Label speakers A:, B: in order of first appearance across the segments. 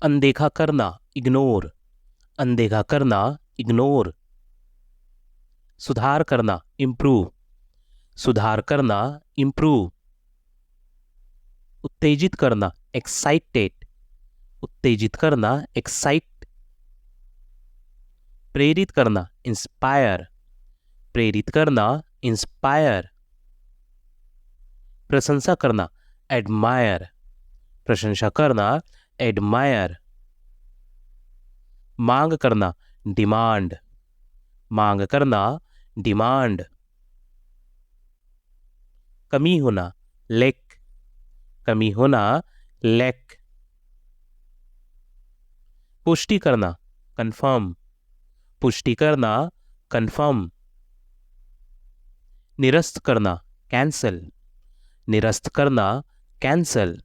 A: अनदेखा करना, इग्नोर, अनदेखा करना, इग्नोर। सुधार करना, इम्प्रूव, सुधार करना, इम्प्रूव। उत्तेजित करना, एक्साइटेड, उत्तेजित करना, एक्साइट। प्रेरित करना, इंस्पायर, प्रेरित करना, इंस्पायर। प्रशंसा करना, एडमायर, प्रशंसा करना, एडमायर। मांग करना, डिमांड, मांग करना, डिमांड। कमी होना, लेक, कमी होना, लेक। पुष्टि करना, कंफर्म, पुष्टि करना, कंफर्म। निरस्त करना, कैंसल, निरस्त करना, कैंसल।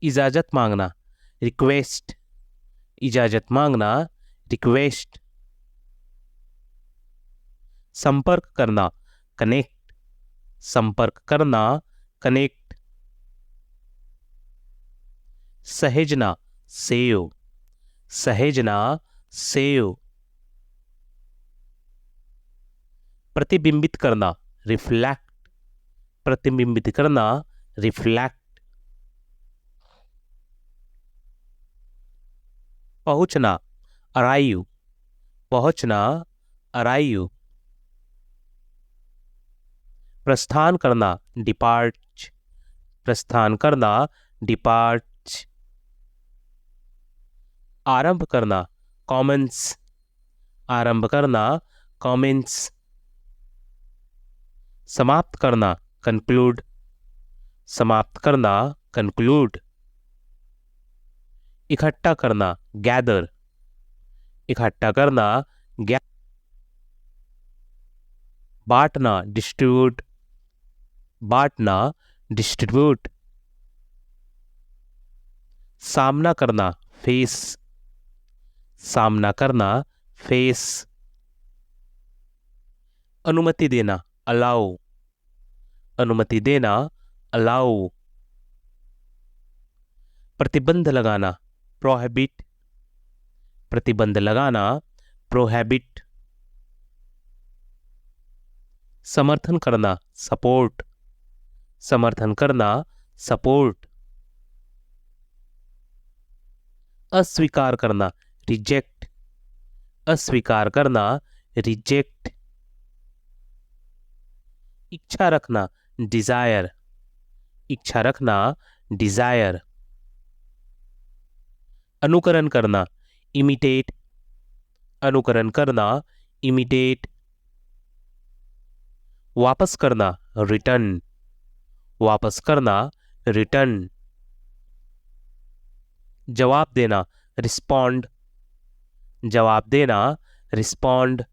A: इजाजत मांगना, रिक्वेस्ट, इजाजत मांगना, रिक्वेस्ट। संपर्क करना, कनेक्ट, संपर्क करना, कनेक्ट। सहेजना, सेव, सहेजना, सेव। प्रतिबिंबित करना, रिफ्लेक्ट, प्रतिबिंबित करना, रिफ्लेक्ट। पहुंचना, अराइव, पहुंचना, अराइव। प्रस्थान करना, डिपार्च, प्रस्थान करना, डिपार्च। आरंभ करना, कॉमेंस, आरंभ करना, कॉमेंस। समाप्त करना, कंक्लूड, समाप्त करना, कंक्लूड। इकट्ठा करना, गैदर, इकट्ठा करना, गैदर। बांटना, डिस्ट्रीब्यूट, बांटना, डिस्ट्रीब्यूट। सामना करना, फेस, सामना करना, फेस। अनुमति देना, अलाउ, अनुमति देना, अलाउ। प्रतिबंध लगाना, प्रोहिबिट, प्रतिबंध लगाना, प्रोहिबिट। समर्थन करना, सपोर्ट, समर्थन करना, सपोर्ट। अस्वीकार करना, रिजेक्ट, अस्वीकार करना, रिजेक्ट। इच्छा रखना, डिजायर, इच्छा रखना, डिजायर। अनुकरण करना, इमिटेट, अनुकरण करना, इमिटेट। वापस करना, रिटर्न, वापस करना, रिटर्न। जवाब देना, रिस्पॉन्ड, जवाब देना, रिस्पॉन्ड।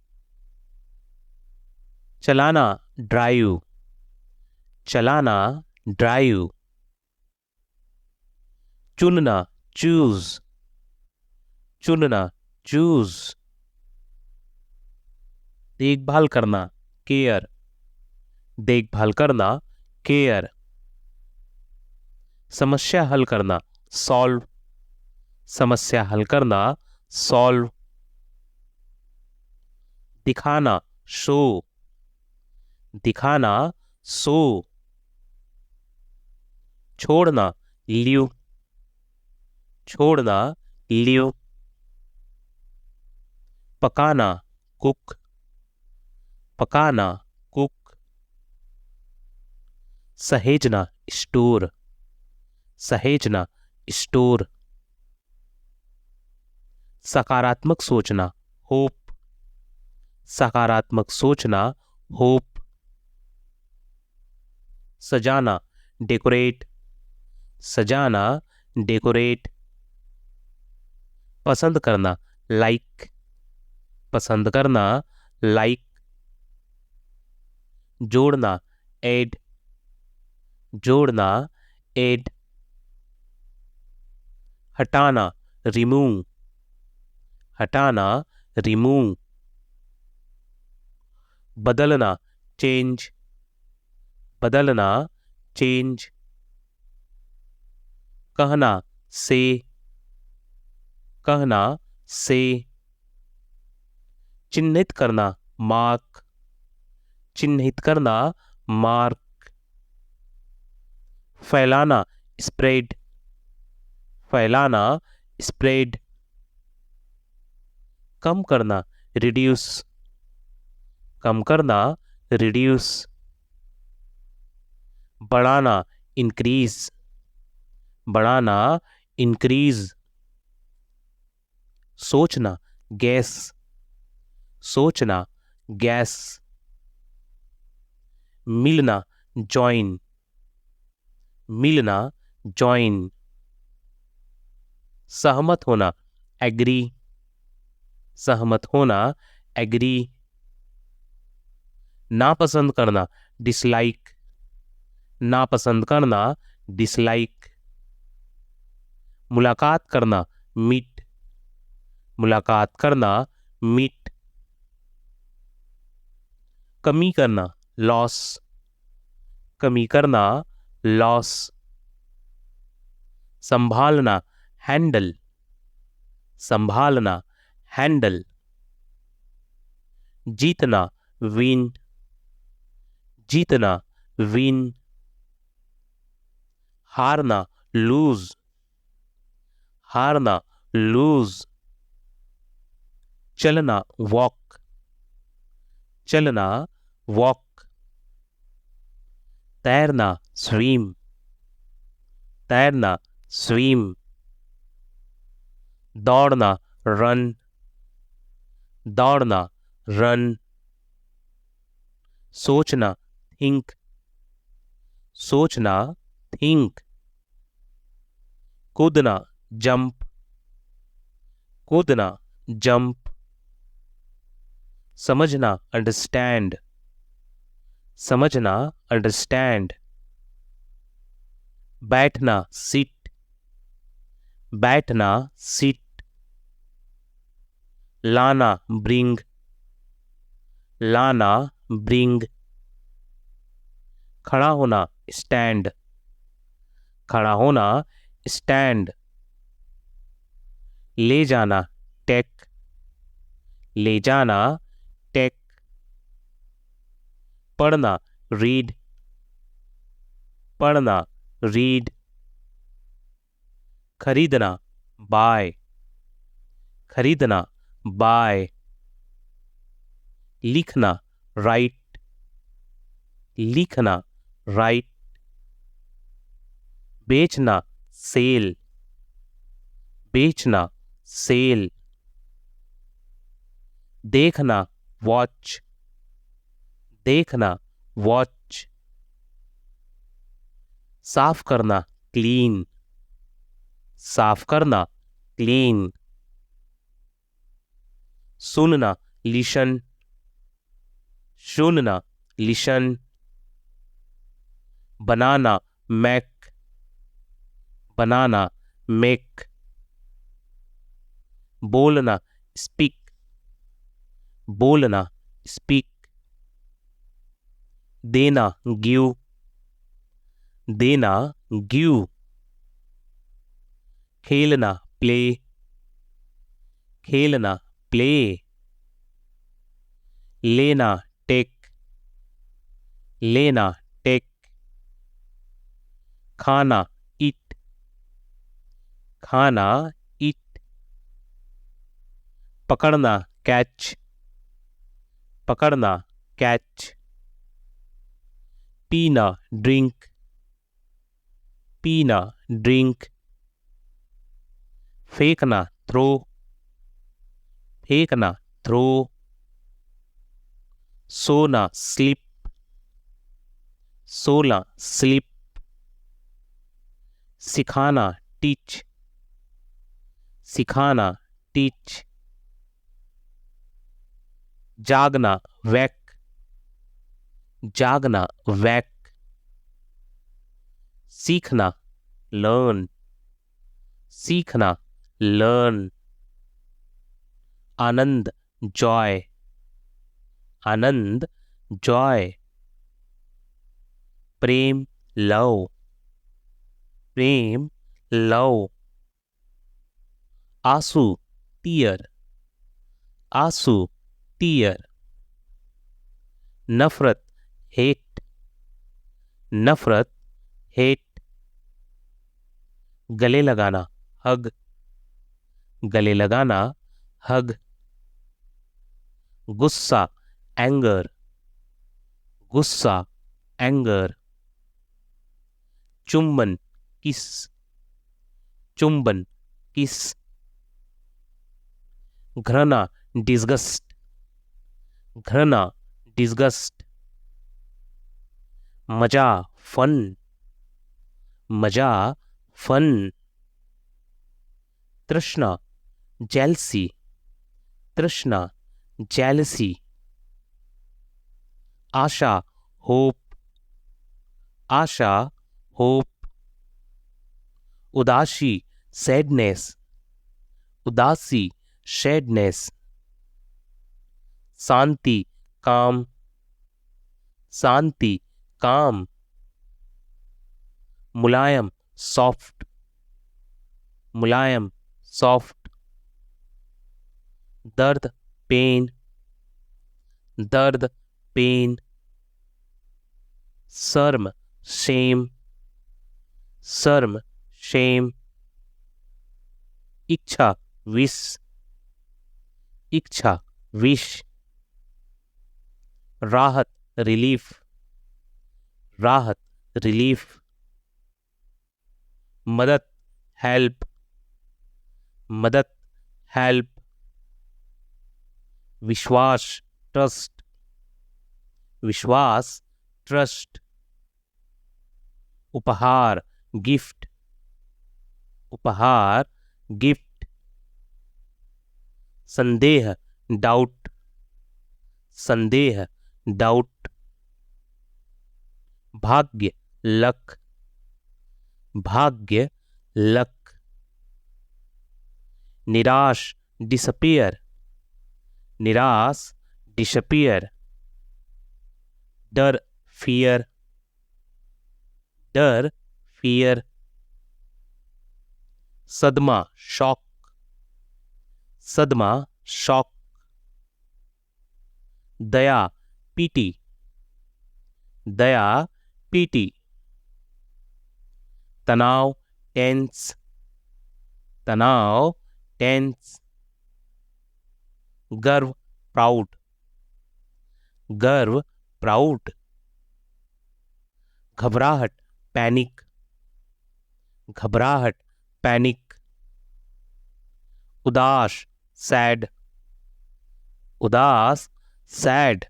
A: चलाना, ड्राइव, चलाना, ड्राइव। चुनना, चूज, चुनना, चूज। देखभाल करना, केयर, देखभाल करना, केयर। समस्या हल करना, सॉल्व, समस्या हल करना, सॉल्व। दिखाना, शो, दिखाना, शो। छोड़ना, लीव, छोड़ना, लीव। पकाना, कुक, पकाना, कुक। सहेजना, स्टोर, सहेजना, स्टोर। सकारात्मक सोचना, होप, सकारात्मक सोचना, होप। सजाना, डेकोरेट, सजाना, डेकोरेट। पसंद करना, लाइक, पसंद करना, लाइक। जोड़ना, ऐड, जोड़ना, ऐड। हटाना, रिमूव, हटाना, रिमूव। बदलना, चेंज, बदलना, चेंज। कहना से, कहना से। चिन्हित करना मार्क, चिन्हित करना मार्क। फैलाना स्प्रेड, फैलाना स्प्रेड। कम करना रिड्यूस, कम करना रिड्यूस। बढ़ाना इंक्रीज, बढ़ाना इंक्रीज। सोचना गैस, सोचना गैस। मिलना जॉइन, मिलना जॉइन। सहमत होना एग्री, सहमत होना एग्री। नापसंद करना डिसलाइक, नापसंद करना डिसलाइक। मुलाकात करना मीट, मुलाकात करना मीट। कमी करना लॉस, कमी करना लॉस। संभालना हैंडल, संभालना हैंडल। जीतना विन, जीतना विन। हारना लूज, हारना लूज। चलना वॉक, चलना वॉक। तैरना स्विम, तैरना स्विम। दौड़ना रन, दौड़ना रन। सोचना थिंक, सोचना थिंक। कूदना जंप, कूदना जंप। समझना अंडरस्टैंड, समझना अंडरस्टैंड। बैठना सिट, बैठना सिट। लाना ब्रिंग, लाना ब्रिंग। खड़ा होना स्टैंड, खड़ा होना स्टैंड। ले जाना टेक, ले जाना टेक। पढ़ना रीड, पढ़ना रीड। खरीदना बाय, खरीदना बाय। लिखना राइट, लिखना राइट। बेचना सेल, बेचना सेल। देखना वॉच, देखना वॉच। साफ करना क्लीन, साफ करना क्लीन। सुनना लिशन, सुनना लिशन। बनाना मैक, बनाना मेक। बोलना स्पीक, बोलना स्पीक। देना गिव, देना गिव। खेलना प्ले, खेलना प्ले। लेना टेक, लेना टेक। खाना ईट, खाना ईट। पकड़ना कैच, पकड़ना कैच। पीना ड्रिंक, पीना ड्रिंक। फेंकना थ्रो, फेंकना थ्रो। सोना स्लिप, सोना स्लिप। सिखाना टीच, सिखाना टीच। जागना वैक, जागना वैक। सीखना लर्न, सीखना लर्न। आनंद जॉय, आनंद जॉय। प्रेम लव, प्रेम लव, आंसू, टीयर, आंसू, टीयर। नफरत, हेट, नफरत, हेट। गले लगाना, हग, गले लगाना, हग। गुस्सा, एंगर, गुस्सा, एंगर। चुंबन, किस, चुंबन, किस। घृणा, डिस्गस्ट, घृणा, डिस्गस्ट। मजा, फन, मजा, फन। तृष्णा, जेलसी, तृष्णा, जेलसी। आशा, होप, आशा, होप। उदासी, सैडनेस, उदासी, सैडनेस। शांति, काम, शांति, काम। मुलायम, सॉफ्ट, मुलायम, सॉफ्ट। दर्द, पेन, दर्द, पेन। शर्म, शेम, शर्म, शेम। इच्छा, विश, इच्छा, विश। राहत, रिलीफ, राहत, रिलीफ। मदद, हेल्प, मदद, हेल्प। विश्वास, ट्रस्ट, विश्वास, ट्रस्ट। उपहार, गिफ्ट, उपहार, गिफ्ट। संदेह, डाउट, संदेह, डाउट। भाग्य, लक, भाग्य, लक। निराश, डिसअपियर, निराश, डिसअपियर। डर, फियर, डर, फियर। सदमा, शॉक, सदमा, शॉक। दया, पीटी, दया, पीटी। तनाव, टेंस, तनाव, टेंस। गर्व, प्राउड, गर्व, प्राउड। घबराहट, पैनिक, घबराहट, पैनिक। उदास, सैड, उदास, सैड।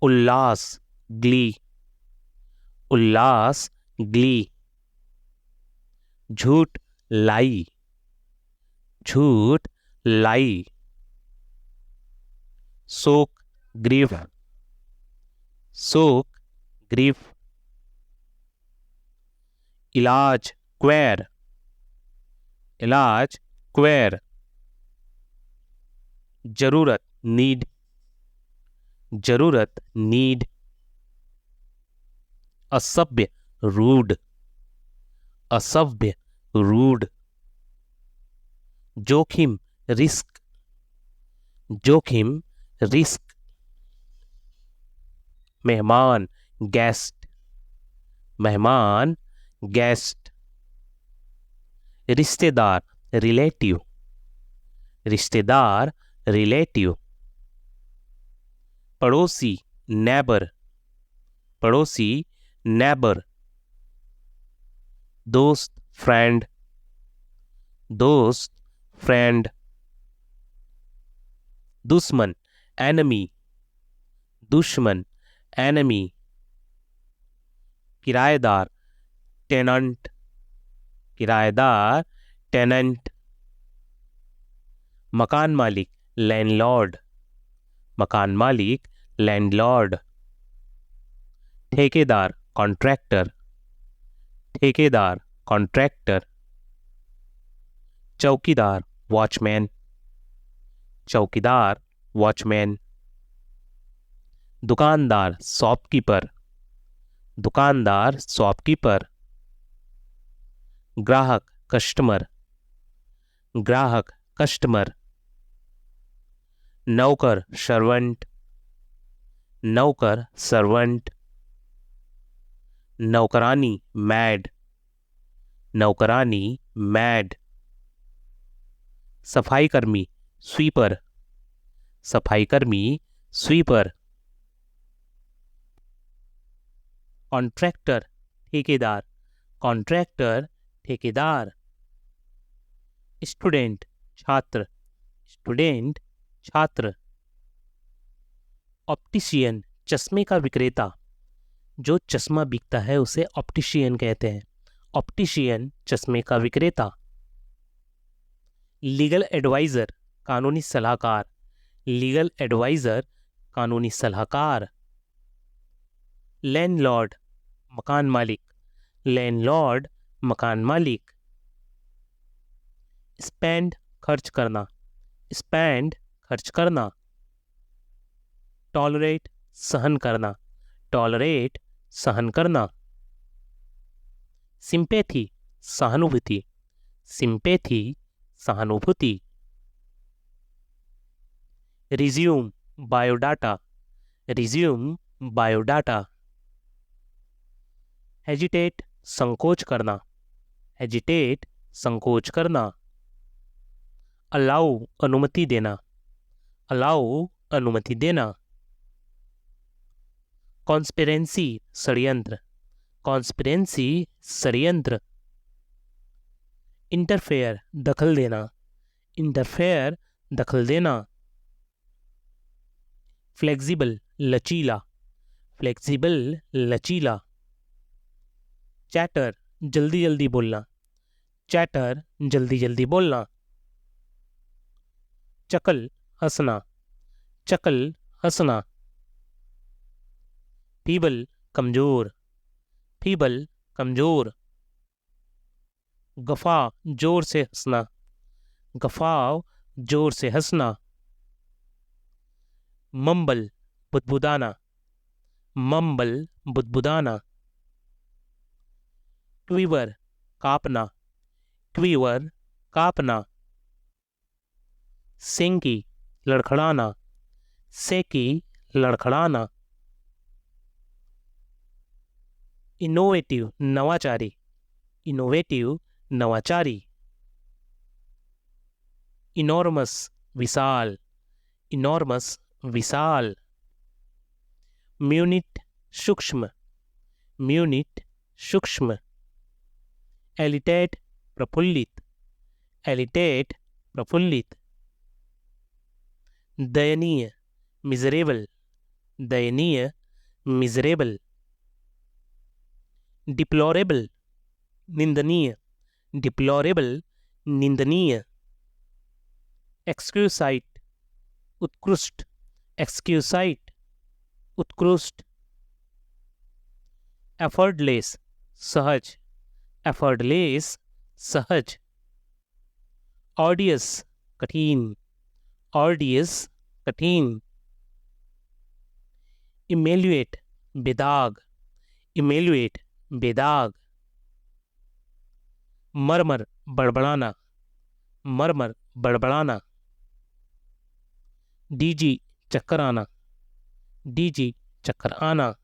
A: उल्लास, ग्ली, उल्लास, ग्ली। झूठ, लाई, झूठ, लाई। शोक, ग्रीफ, शोक, ग्रीफ। इलाज, क्वेर, इलाज, क्वेर। जरूरत, नीड, जरूरत, नीड। असभ्य, रूड, असभ्य, रूड। जोखिम, रिस्क, जोखिम, रिस्क। मेहमान, गेस्ट, मेहमान, गेस्ट। रिश्तेदार, रिलेटिव, रिश्तेदार, रिलेटिव। पड़ोसी, नेबर, पड़ोसी, नेबर। दोस्त, फ्रेंड, दोस्त, फ्रेंड। दुश्मन, एनिमी, दुश्मन, एनिमी। किराएदार, टेनंट, किराएदार, टेनेंट। मकान मालिक, लैंडलॉर्ड, मकान मालिक, लैंडलॉर्ड। ठेकेदार, कॉन्ट्रैक्टर, ठेकेदार, कॉन्ट्रैक्टर। चौकीदार, वॉचमैन, चौकीदार, वॉचमैन। दुकानदार, शॉपकीपर, दुकानदार, शॉपकीपर। ग्राहक कस्टमर, ग्राहक कस्टमर। नौकर सर्वेंट, नौकर सर्वेंट। नौकरानी मैड, नौकरानी मैड। सफाई कर्मी स्वीपर, सफाई कर्मी स्वीपर। कॉन्ट्रैक्टर ठेकेदार, कॉन्ट्रैक्टर ठेकेदार। स्टूडेंट छात्र, स्टूडेंट छात्र। ऑप्टिशियन चश्मे का विक्रेता, जो चश्मा बिकता है उसे ऑप्टिशियन कहते हैं। ऑप्टिशियन चश्मे का विक्रेता। लीगल एडवाइजर कानूनी सलाहकार, लीगल एडवाइजर कानूनी सलाहकार। लैंडलॉर्ड मकान मालिक, लैंडलॉर्ड मकान मालिक। स्पेंड खर्च करना, स्पेंड खर्च करना। टॉलरेट सहन करना, टॉलरेट सहन करना। सिंपैथी सहानुभूति, सिंपैथी सहानुभूति। Resume biodata, resume biodata. Hesitate संकोच करना, हेजिटेट संकोच करना। अलाउ अनुमति देना, अलाउ अनुमति देना। कॉन्स्पिरेंसी षड्यंत्र, कॉन्स्पिरेंसी षड्यंत्र। इंटरफेयर दखल देना, इंटरफेयर दखल देना। फ्लेक्सिबल लचीला, फ्लेक्सिबल लचीला। चैटर जल्दी जल्दी बोलना, चैटर जल्दी जल्दी बोलना। चकल हंसना, चकल हंसना। फीबल कमजोर, फीबल कमजोर। गफा जोर से हंसना, गफाव जोर से हंसना। मम्बल बुदबुदाना, मम्बल बुदबुदाना। क्वीवर कापना, क्वीवर कापना। सेंकी लड़खड़ाना, सेकी लड़खड़ाना। इनोवेटिव नवाचारी, इनोवेटिव नवाचारी। इनॉर्मस विशाल, इनॉर्मस विशाल। म्यूनिट सूक्ष्म, म्यूनिट सूक्ष्म। एलिटेट प्रफुल्लित, एलिटेट प्रफुल्लित। दयनीय मिजरेबल, दयनीय मिजरेबल। डिप्लोरेबल निंदनीय, डिप्लोरेबल निंदनीय। एक्सक्यूसाइट उत्कृष्ट, एक्सक्यूसाइट उत्कृष्ट। एफर्टलेस सहज, एफर्टलेस सहज। ऑडियस कठिन, ऑडियस कठिन। इमेल्युएट बेदाग, इमेल्युएट बेदाग। मरमर बड़बड़ाना, मरमर बड़बड़ाना। डीजी चक्कर आना, डीजी चक्कर आना।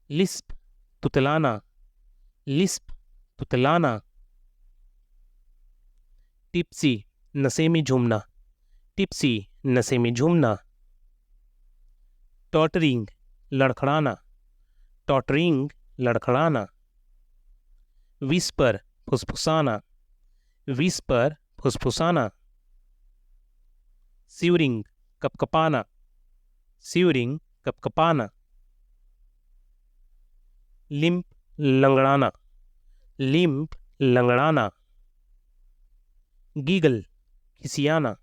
A: लिस्प तुतलाना, लिस्प तुतलाना। टिप्सी नशे में झूमना, टिप्सी नशे में झूमना। टॉटरिंग लड़खड़ाना, टॉटरिंग लड़खड़ाना। विस्पर फुसफुसाना, विस्पर फुसफुसाना। सीवरिंग कपकपाना, सीवरिंग कपकपाना। लिम्प लंगड़ाना, लिम्प लंगड़ाना। गीगल खिसियाना,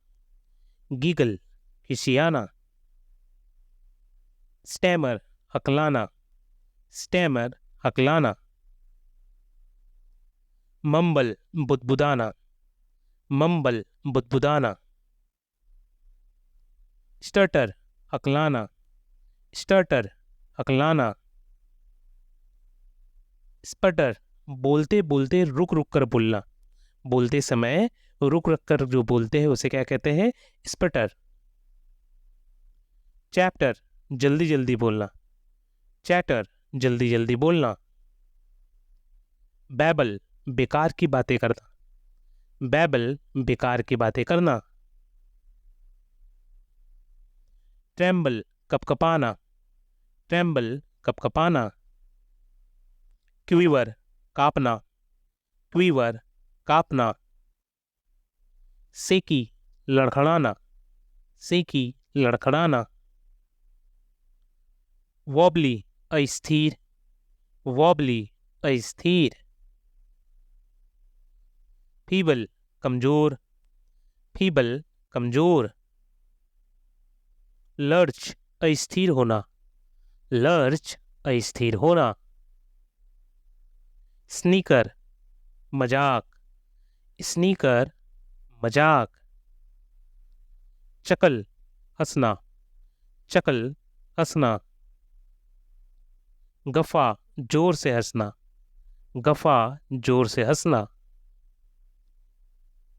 A: गीगल खिसियाना। स्टैमर हकलाना, स्टैमर हकलाना। मम्बल बुदबुदाना, मम्बल बुदबुदाना। स्टटर हकलाना, स्टटर हकलाना। स्पटर बोलते बोलते रुक रुक कर बोलना, बोलते समय रुक रुक कर जो बोलते हैं उसे क्या कहते हैं? स्पटर। चैप्टर, जल्दी जल्दी बोलना, चैटर, जल्दी जल्दी बोलना। बैबल, बेकार की बातें करना, बैबल, बेकार की बातें करना। ट्रेम्बल, कपकपाना, ट्रेम्बल, कपकपाना। क्वीवर, कांपना, क्वीवर, कांपना। सेकी, लड़खड़ाना, सेकी, लड़खड़ाना। वॉबली, अस्थिर, वॉबली, अस्थिर। फीबल, कमजोर, फीबल, कमजोर। लर्च, अस्थिर होना, लर्च, अस्थिर होना। स्नीकर, मजाक, स्नीकर, मजाक। चकल, हंसना, चकल, हंसना। गफा, जोर से हंसना, गफा, जोर से हंसना।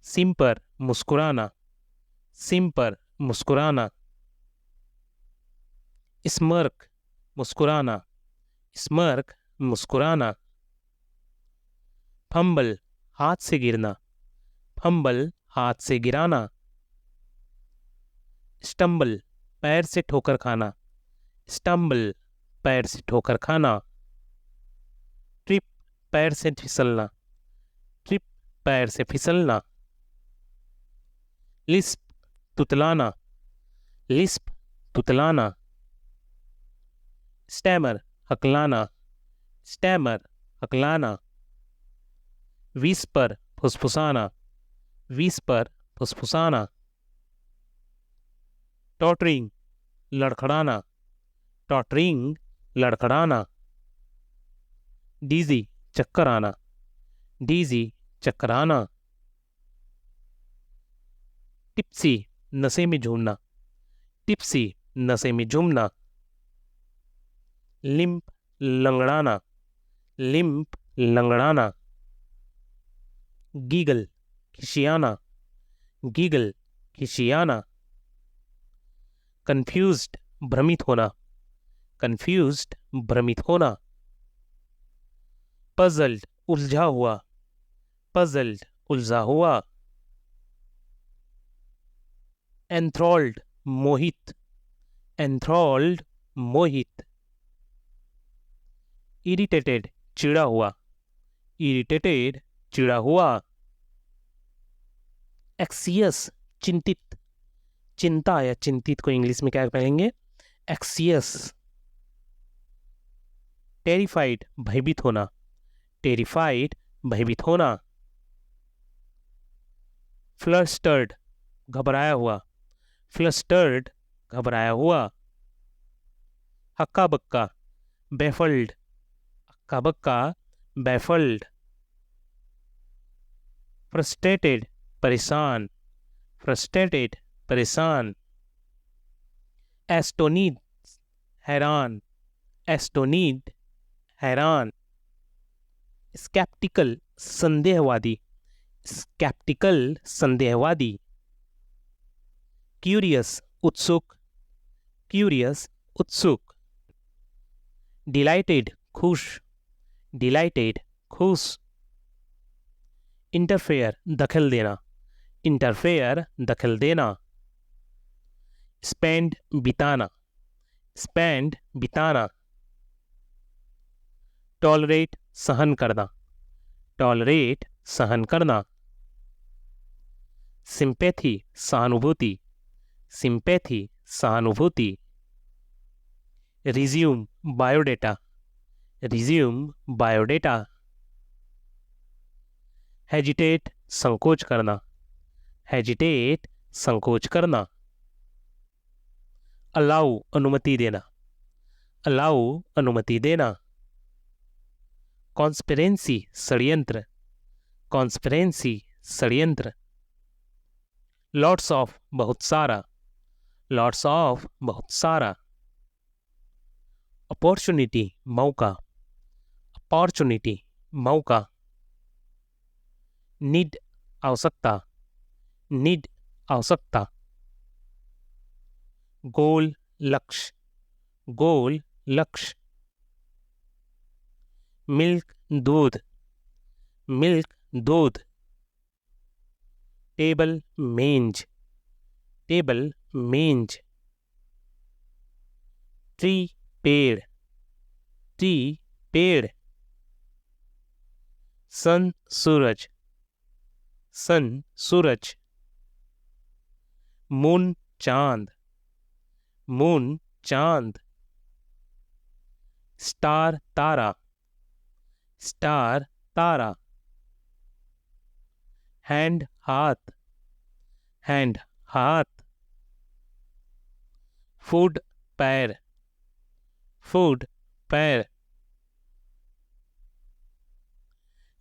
A: सिंपर, मुस्कुराना, सिंपर, मुस्कुराना। स्मर्क, मुस्कुराना, स्मर्क, मुस्कुराना। फंबल, हाथ से गिरना, फंबल, हाथ से गिराना। स्टम्बल, पैर से ठोकर खाना, स्टम्बल, पैर से ठोकर खाना। ट्रिप, पैर से फिसलना, ट्रिप, पैर से फिसलना। लिस्प, तुतलाना, लिस्प, तुतलाना। स्टैमर, हकलाना, स्टैमर, हकलाना। विस्पर, फुसफुसाना, विस्पर, फुसफुसाना। टॉटरिंग, लड़खड़ाना, टॉटरिंग, लड़खड़ाना। डीजी, चक्कर आना, डीजी, चक्कर आना। टिप्सी, नशे में झूमना, टिप्सी, नशे में झूमना। लिम्प, लंगड़ाना, लिम्प, लंगड़ाना। गीगल, खिसियाना, गीगल, खिसियाना। कंफ्यूज्ड, भ्रमित होना, कंफ्यूज्ड, भ्रमित होना। पजल्ड, उलझा हुआ, पजल्ड, उलझा हुआ। एंथ्रॉल्ड, मोहित, एंथ्रॉल्ड, मोहित। इरिटेटेड, चिड़ा हुआ, इरिटेटेड, चिड़ा हुआ। एक्सियस, चिंतित, चिंता या चिंतित को इंग्लिश में क्या कहेंगे? एक्सियस। टेरिफाइड, भयभीत होना, टेरिफाइड, भयभीत होना। फ्लस्टर्ड, घबराया हुआ, फ्लस्टर्ड, घबराया हुआ। हक्का बक्का, बैफल्ड, हक्का बक्का, बैफल्ड। फ्रस्ट्रेटेड, परेशान, फ्रस्ट्रेटेड, परेशान। एस्टोनिड, हैरान, एस्टोनिड, हैरान। स्केप्टिकल, संदेहवादी, स्केप्टिकल, संदेहवादी। क्यूरियस, उत्सुक, क्यूरियस, उत्सुक। डिलाइटेड, खुश, डिलाइटेड, खुश। इंटरफेयर, दखल देना, इंटरफेयर, दखल देना। स्पेंड, बिताना, स्पेंड, बिताना। टॉलरेट, सहन करना, टॉलरेट, सहन करना। सिंपैथी, सहानुभूति, सिंपैथी, सहानुभूति। Resume, biodata, resume, biodata. Hesitate, संकोच करना, हेजिटेट, संकोच करना। अलाउ, अनुमति देना, अलाउ, अनुमति देना। कॉन्स्पिरेंसी, षड्यंत्र, कॉन्स्पिरेंसी, षड्यंत्र। लॉट्स ऑफ, बहुत सारा, लॉट्स ऑफ, बहुत सारा। अपॉर्चुनिटी, मौका, अपॉर्चुनिटी, मौका, नीड आवश्यकता, नीड आवश्यकता। गोल लक्ष्य, गोल लक्ष्य। मिल्क दूध, मिल्क दूध। टेबल मेज, टेबल मेज। ट्री पेड़, ट्री पेड़। सन सूरज, सन सूरज। मून चांद, मून चांद। स्टार तारा, स्टार तारा। हैंड हाथ, हैंड हाथ। फूड पैर, फूड पैर।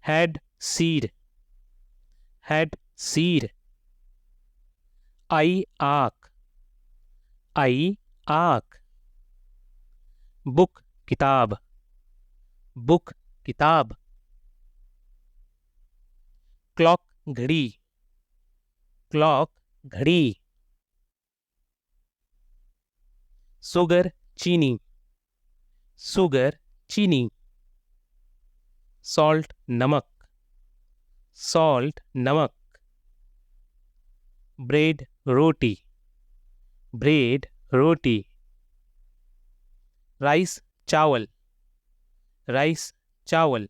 A: हेड सीड, हेड सीड। आई आँख, आई आँख। बुक किताब, बुक किताब। क्लॉक घड़ी, क्लॉक घड़ी। शुगर चीनी, शुगर चीनी। सॉल्ट नमक, सॉल्ट नमक। ब्रेड रोटी, ब्रेड रोटी। राइस चावल, राइस चावल।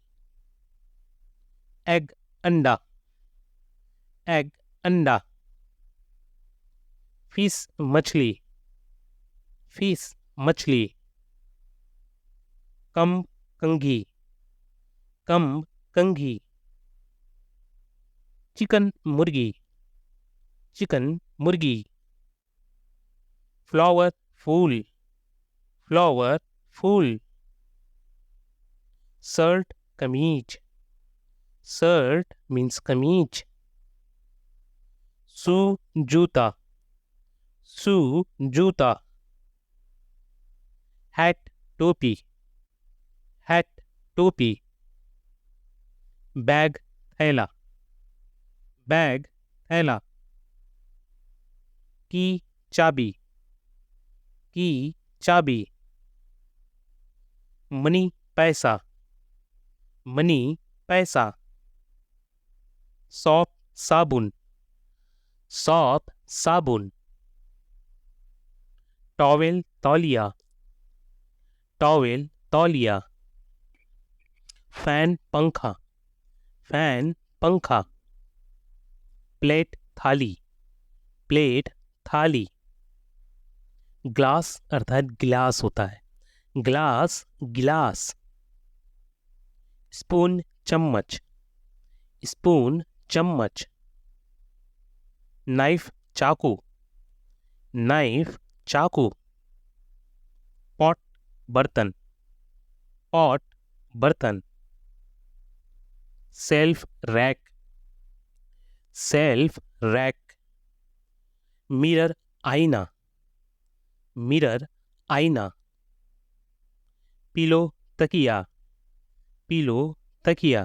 A: एग अंडा, एग अंडा। फिश मछली, फिश मछली। कम कंघी, कम कंघी। चिकन मुर्गी, चिकन मुर्गी। फ्लावर फूल, फ्लावर फूल। शर्ट कमीज, शर्ट मीन्स कमीज। शू जूता, शू जूता। हैट टोपी, हैट टोपी। बैग थैला, बैग थैला। की चाबी, की चाबी। मनी पैसा, मनी पैसा। सॉप साबुन, सॉप साबुन। टॉवेल तौलिया, टॉवेल तौलिया। फैन पंखा, फैन पंखा। प्लेट थाली, प्लेट थाली। ग्लास अर्थात गिलास होता है, ग्लास गिलास। स्पून चम्मच, स्पून चम्मच। नाइफ चाकू, नाइफ चाकू। पॉट बर्तन, पॉट बर्तन। Self rack, self rack. Mirror आईना, मिरर आईना। पिलो तकिया, पिलो तकिया।